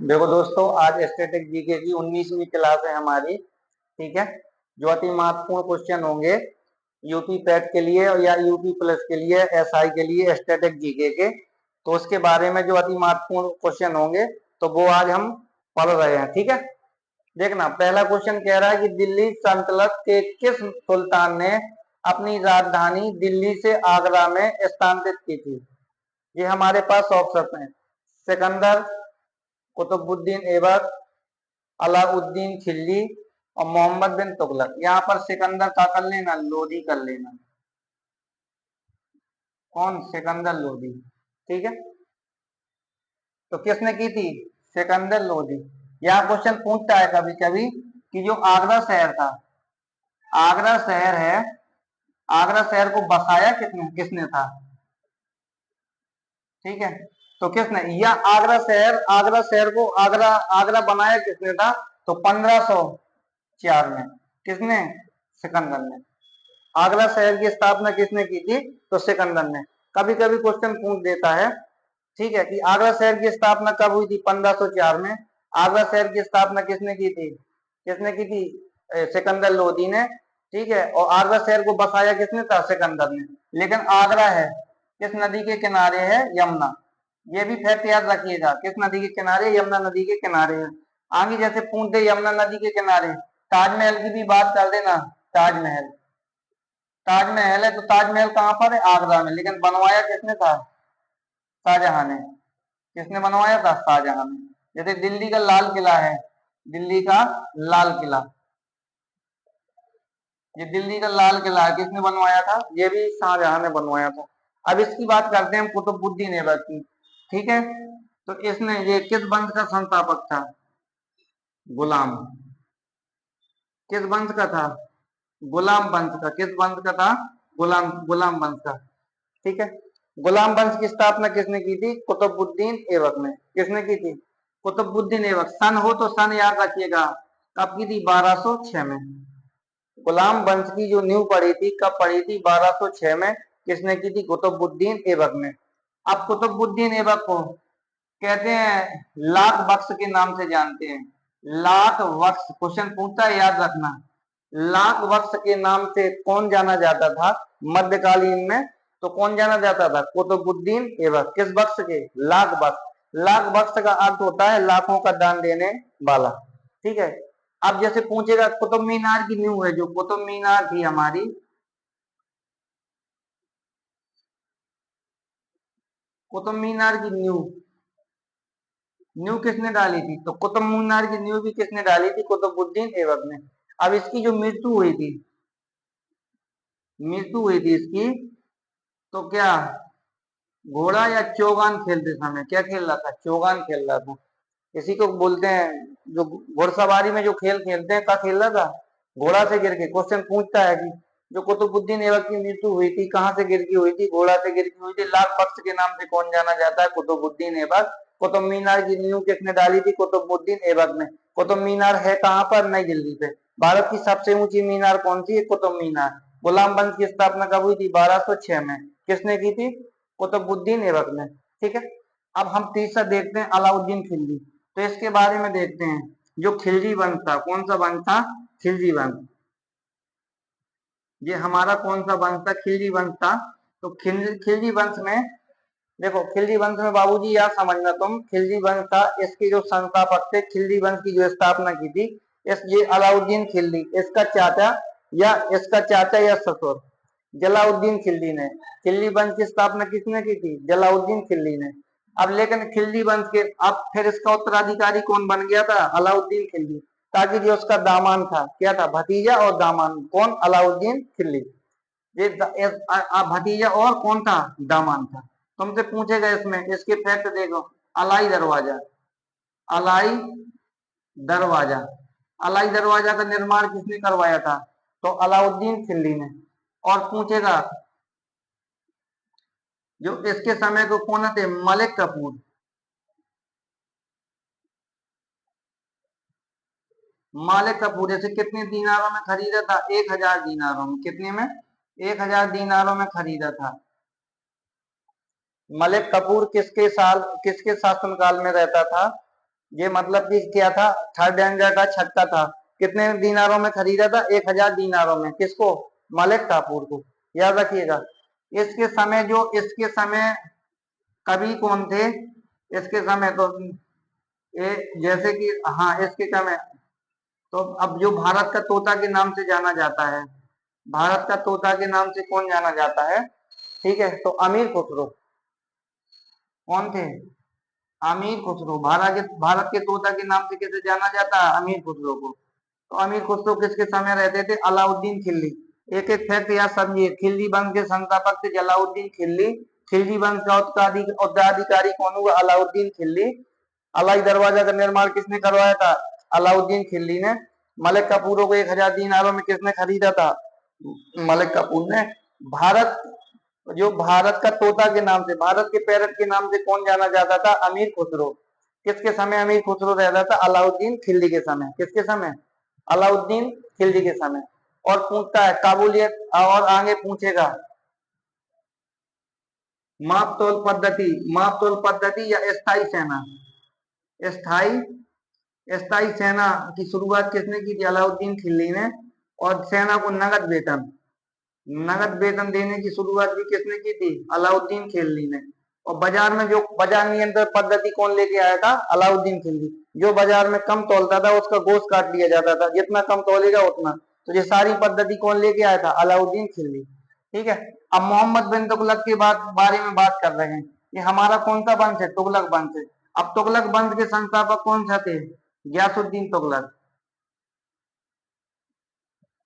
देखो दोस्तों, आज स्टैटिक जीके की 19वीं क्लास है हमारी। ठीक है। जो अति महत्वपूर्ण क्वेश्चन होंगे यूपी पैट के लिए या यूपी प्लस के लिए, एसआई के लिए, स्टैटिक जीके के, तो उसके बारे में जो अति महत्वपूर्ण क्वेश्चन होंगे तो वो आज हम पढ़ रहे हैं। ठीक है। देखना, पहला क्वेश्चन कह रहा है कि दिल्ली सल्तनत के किस सुल्तान ने अपनी राजधानी दिल्ली से आगरा में स्थानांतरित की थी? ये हमारे पास ऑप्शन है। सिकंदर, कुतुबुद्दीन ऐबक, अलाउद्दीन खिलजी और मोहम्मद बिन तुगलक। यहाँ पर सिकंदर का कर लेना, लोधी कर लेना। कौन? सिकंदर लोधी। ठीक है। तो किसने की थी? सिकंदर लोधी। यहाँ क्वेश्चन पूछता है कभी कभी कि जो आगरा शहर था, आगरा शहर है, आगरा शहर को बसाया किसने किसने था? ठीक है। तो किसने, या आगरा शहर को आगरा आगरा बनाया किसने था? तो 1504 में। किसने? सिकंदर ने। आगरा शहर की स्थापना किसने की थी? तो सिकंदर ने। कभी कभी क्वेश्चन पूछ देता है, ठीक है, कि आगरा शहर की स्थापना कब हुई थी? 1504 में। आगरा शहर की स्थापना किसने की थी? किसने की थी? सिकंदर लोधी ने। ठीक है। और आगरा शहर को बसाया किसने था? सिकंदर ने। लेकिन आगरा है किस नदी के किनारे है? यमुना। ये भी फैक्ट याद रखिएगा, किस नदी के किनारे? यमुना नदी के किनारे है। आगे जैसे पूछ दे यमुना नदी के किनारे, ताजमहल की भी बात कर देना। ताजमहल, ताजमहल है तो ताजमहल कहाँ पर है? आगरा में। लेकिन बनवाया किसने था? शाहजहां ने। किसने बनवाया था? शाहजहां ने। जैसे दिल्ली का लाल किला है, दिल्ली का लाल किला, ये दिल्ली का लाल किला है, किसने बनवाया था? ये भी शाहजहां ने बनवाया था। अब इसकी बात करते हैं कुतुबुद्दीन ऐबक की। ठीक है। तो इसने, ये किस वंश का संस्थापक था? गुलाम। किस वंश का था? गुलाम वंश का। किस वंश का था? गुलाम वंश का। ठीक है। गुलाम वंश की स्थापना किसने की थी? कुतुबुद्दीन ऐबक ने। किसने की थी? कुतुबुद्दीन ऐबक। सन हो तो सन याद रखिएगा, कब की थी? 1206 में। गुलाम वंश की जो नींव पड़ी थी, कब पड़ी थी? 1206 में। किसने की थी? कुतुबुद्दीन ऐबक ने। अब कुतुबुद्दीन ऐबक को कहते हैं लाख बख्श के नाम से जानते हैं। लाख बख्श, क्वेश्चन पूछता है, याद रखना। लाख बख्श के नाम से कौन जाना जाता था मध्यकालीन में? तो कौन जाना जाता था? कुतुबुद्दीन ऐबक। किस बख्श के? लाख बख्श। लाख बख्श का अर्थ होता है लाखों का दान देने वाला। ठीक है। अब जैसे पूछेगा कुतुब मीनार की नींव है, जो कुतुब मीनार थी हमारी, कुतुब मीनार की नींव, नींव किसने डाली थी? तो कुतुब मीनार की नींव भी किसने डाली थी? कुतुबुद्दीन ऐबक ने। अब इसकी जो मृत्यु हुई थी, मृत्यु हुई थी इसकी, तो क्या घोड़ा या चौगान खेलते समय, क्या खेल रहा था? चौगान खेल रहा था। इसी को बोलते हैं, जो घुड़सवारी में जो खेल खेलते हैं, क्या खेल रहा था? घोड़ा से गिर के। क्वेश्चन पूछता है कि जो कुतुबुद्दीन ऐबक की मृत्यु हुई थी, कहाँ से गिर के हुई थी? घोड़ा से गिर के हुई थी। लाख बख्श के नाम से कौन जाना जाता है? कुतुबुद्दीन ऐबक। कुतुब मीनार की नींव किसने डाली थी? कुतुबुद्दीन ऐबक ने। कुतुब मीनार है कहाँ पर? नई दिल्ली पे। भारत की सबसे ऊंची मीनार कौन सी है? कुतुब मीनार। गुलाम वंश की स्थापना कब हुई थी? 1206 में। किसने की थी? कुतुबुद्दीन ऐबक ने। ठीक है। अब हम तीसरा देखते हैं, अलाउद्दीन खिलजी। तो इसके बारे में देखते हैं। जो खिलजी वंश था, कौन सा वंश था? खिलजी वंश। ये हमारा कौन सा वंश था? खिलजी वंश था। तो खिलजी वंश में, देखो खिलजी वंश में बाबूजी याद समझना तुम, खिलजी वंश था, इसके जो संस्थापक थे, खिलजी वंश की जो स्थापना की थी, इस ये अलाउद्दीन खिलजी, इसका चाचा या ससुर जलाउद्दीन खिलजी ने। खिलजी वंश की स्थापना किसने की थी? जलाउद्दीन खिलजी ने। अब लेकिन खिलजी वंश के, अब फिर इसका उत्तराधिकारी कौन बन गया था? अलाउद्दीन खिलजी। ताकि जो उसका दामान था, क्या था? भतीजा और दामान। कौन? अलाउद्दीन खिलजी। ये भतीजा और कौन था? दामान था। तुमसे पूछेगा इसमें, इसके फैक्ट देखो। अलाई दरवाजा, अलाई दरवाजा, अलाई दरवाजा का निर्माण किसने करवाया था? तो अलाउद्दीन खिलजी ने। और पूछेगा जो इसके समय को कौन थे? मलिक कपूर। मालिक कपूर जैसे कितने दीनारों में खरीदा था? 1000 दीनारों में। कितने में? 1000 दीनारों में खरीदा था। मलिक कपूर किसके शासनकाल में रहता था? ये मतलब कि क्या था, थर्ड हैंड का छक्का था। कितने दीनारों में खरीदा था? 1000 दीनारों में। किसको? मलिक काफूर को। याद रखिएगा। इसके समय कवि कौन थे इसके समय? तो जैसे कि हाँ, इसके समय तो अब जो भारत का तोता के नाम से जाना जाता है, भारत का तोता के नाम से कौन जाना जाता है? ठीक है, तो अमीर खुसरो। कौन थे? अमीर खुसरो। भारत के तोता के नाम से कैसे जाना जाता है? अमीर खुसरो को। तो अमीर खुसरो किसके समय रहते थे? अलाउद्दीन खिलजी। एक एक फैक्ट याद समझिए। खिलजी वंश के संस्थापक थे जलाउद्दीन खिलजी। खिलजी वंश का उत्तराधिकारी कौन हुआ? अलाउद्दीन खिलजी। अलाई दरवाजा का निर्माण किसने करवाया था? अलाउद्दीन खिलजी ने। मलिक काफूर को 1000 दीनारों में किसने खरीदा था? मलिक काफूर ने। भारत जो भारत का तोता के नाम से, भारत के पैरट के नाम से कौन जाना जाता था? अमीर खुसरो। किसके समय अमीर खुसरो रहता था? अलाउद्दीन खिलजी के समय। किसके समय? अलाउद्दीन खिलजी के समय। और पूछता है काबुलियत, और आगे पूछेगा माप तोल पद्धति या स्थायी सेना। स्थायी स्थायी सेना की शुरुआत किसने की थी? अलाउद्दीन खिलजी ने। और सेना को नगद वेतन देने की शुरुआत भी किसने की थी? अलाउद्दीन खिलजी ने। और बाजार में जो बाजार नियंत्रण पद्धति कौन लेके आया था? अलाउद्दीन खिलजी। जो बाजार में कम तौलता था उसका गोश्त काट लिया जाता था, जितना कम तौलेगा उतना। तो ये सारी पद्धति कौन लेके आया था? अलाउद्दीन खिलजी। ठीक है। अब मोहम्मद बिन तुगलक के बारे में बात कर रहे हैं। ये हमारा कौन सा वंश है? तुगलक वंश है। अब तुगलक वंश के संस्थापक कौन सा थे? गयासुद्दीन तुगलक।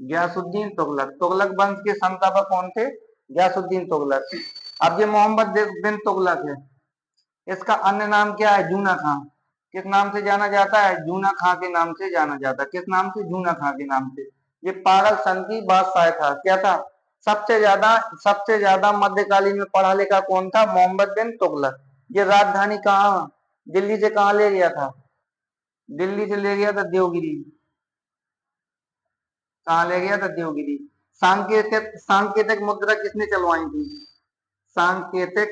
गयासुद्दीन तुगलक। तुगलक वंश के संस्थापक कौन थे? गयासुद्दीन तुगलक। अब ये मोहम्मद बिन तुगलक है, इसका अन्य नाम क्या है? जूना खां। किस नाम से जाना जाता है? जूना खां के नाम से जाना जाता है। किस नाम से? जूना खां के नाम से। ये पागल सन की बादशाह था। क्या था? सबसे ज्यादा मध्यकालीन में पढ़ा लिखा कौन था? मोहम्मद बिन तुगलक। ये राजधानी कहाँ, दिल्ली से कहाँ ले गया था? दिल्ली से ले गया था देवगिरी। कहाँ ले गया था? देवगिरी। सांकेतिक मुद्रा किसने चलवाई थी? सांकेतिक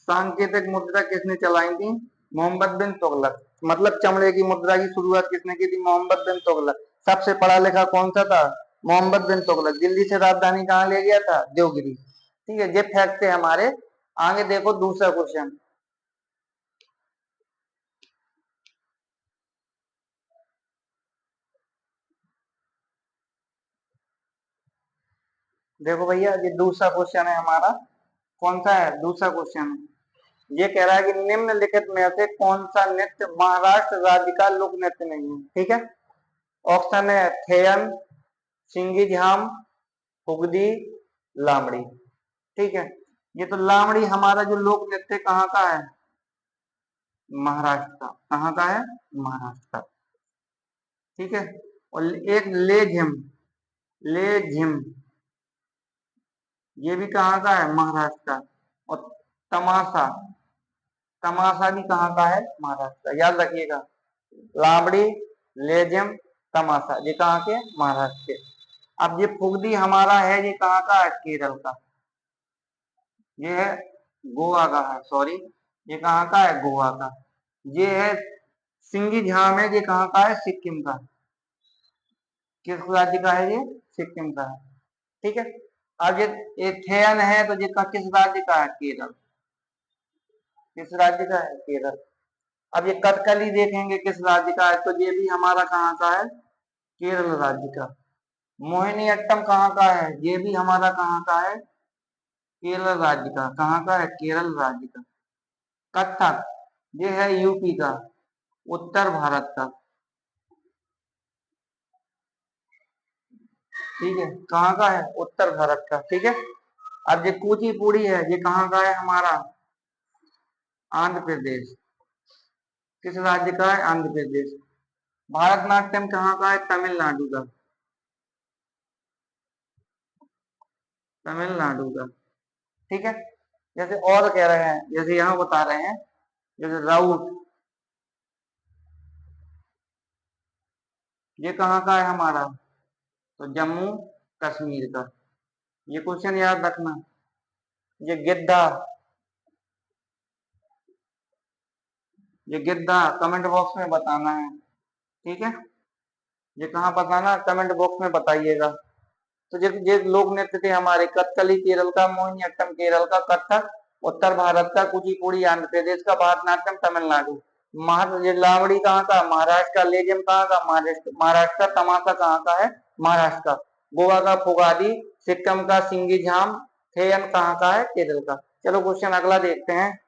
सांकेतिक मुद्रा किसने चलाई थी? मोहम्मद बिन तुगलक। मतलब चमड़े की मुद्रा की शुरुआत किसने की थी? मोहम्मद बिन तुगलक। सबसे पढ़ा लिखा कौन सा था? मोहम्मद बिन तुगलक। दिल्ली से राजधानी कहाँ ले गया था? देवगिरी। ठीक है, ये फैक्ट है हमारे। आगे देखो दूसरा क्वेश्चन। देखो भैया, ये दूसरा क्वेश्चन है हमारा। कौन सा है? दूसरा क्वेश्चन है। ये कह रहा है कि निम्नलिखित में से कौन सा नृत्य महाराष्ट्र राज्य का लोक नृत्य नहीं है? ठीक है। ऑप्शन है थेयन, सिंगी झाम, फुगदी, लामड़ी। ठीक है। ये तो लामड़ी हमारा जो लोक नृत्य कहाँ का है? महाराष्ट्र का। कहाँ का है? महाराष्ट्र का। ठीक है। और एक ले झिम, ये भी कहाँ का है? महाराष्ट्र का। और तमाशा तमाशा भी कहाँ का है? महाराष्ट्र का। याद रखिएगा, लामड़ी, लेजिम, तमाशा, ये कहाँ के? महाराष्ट्र के। अब ये फुगदी हमारा है, ये कहाँ का है? केरल का। ये है गोवा का है, सॉरी, ये कहाँ का है? गोवा का। ये है सिंगी झाम है, ये कहाँ का है? सिक्किम का। किस राज्य का है ये? सिक्किम का है। ठीक है। अब ये थेयन है, तो ये किस राज्य का है? केरल। किस राज्य का है? केरल। अब ये कथकली देखेंगे किस राज्य का है, तो ये भी हमारा कहाँ का है? केरल राज्य का। मोहिनी अट्टम कहाँ का है? ये भी हमारा कहाँ का है? केरल राज्य का। कहाँ का है? केरल राज्य का। कथक, ये है यूपी का, उत्तर भारत का। ठीक है, कहाँ का है? उत्तर भारत का। ठीक है। अब ये कुचिपुड़ी है, ये कहाँ का है? हमारा आंध्र प्रदेश। किस राज्य का है? आंध्र प्रदेश। भारतनाट्यम कहाँ का है? तमिलनाडु का। तमिलनाडु का। ठीक है। जैसे और कह रहे हैं, जैसे यहाँ बता रहे हैं, जैसे राउत, ये कहाँ का है हमारा? तो जम्मू कश्मीर का। ये क्वेश्चन याद रखना। ये गिद्धा, ये गिद्धा कमेंट बॉक्स में बताना है, ठीक है। ये कहाँ बताना, कमेंट बॉक्स में बताइएगा। तो ये लोक नृत्य थे हमारे, कथकली केरल का, मोहिनीअट्टम केरल का, कथक उत्तर भारत का, कुचिपुड़ी आंध्र प्रदेश का, भारतनाट्यम तमिलनाडु। ये लावड़ी कहाँ का, महाराष्ट्र का। लेजम कहाँ का, महाराष्ट्र का। तमाशा कहाँ का है, महाराष्ट्र का। गोवा का फुगादी, सिक्किम का सिंगी झाम, थेयन कहाँ का है, केरल का। चलो क्वेश्चन अगला देखते हैं।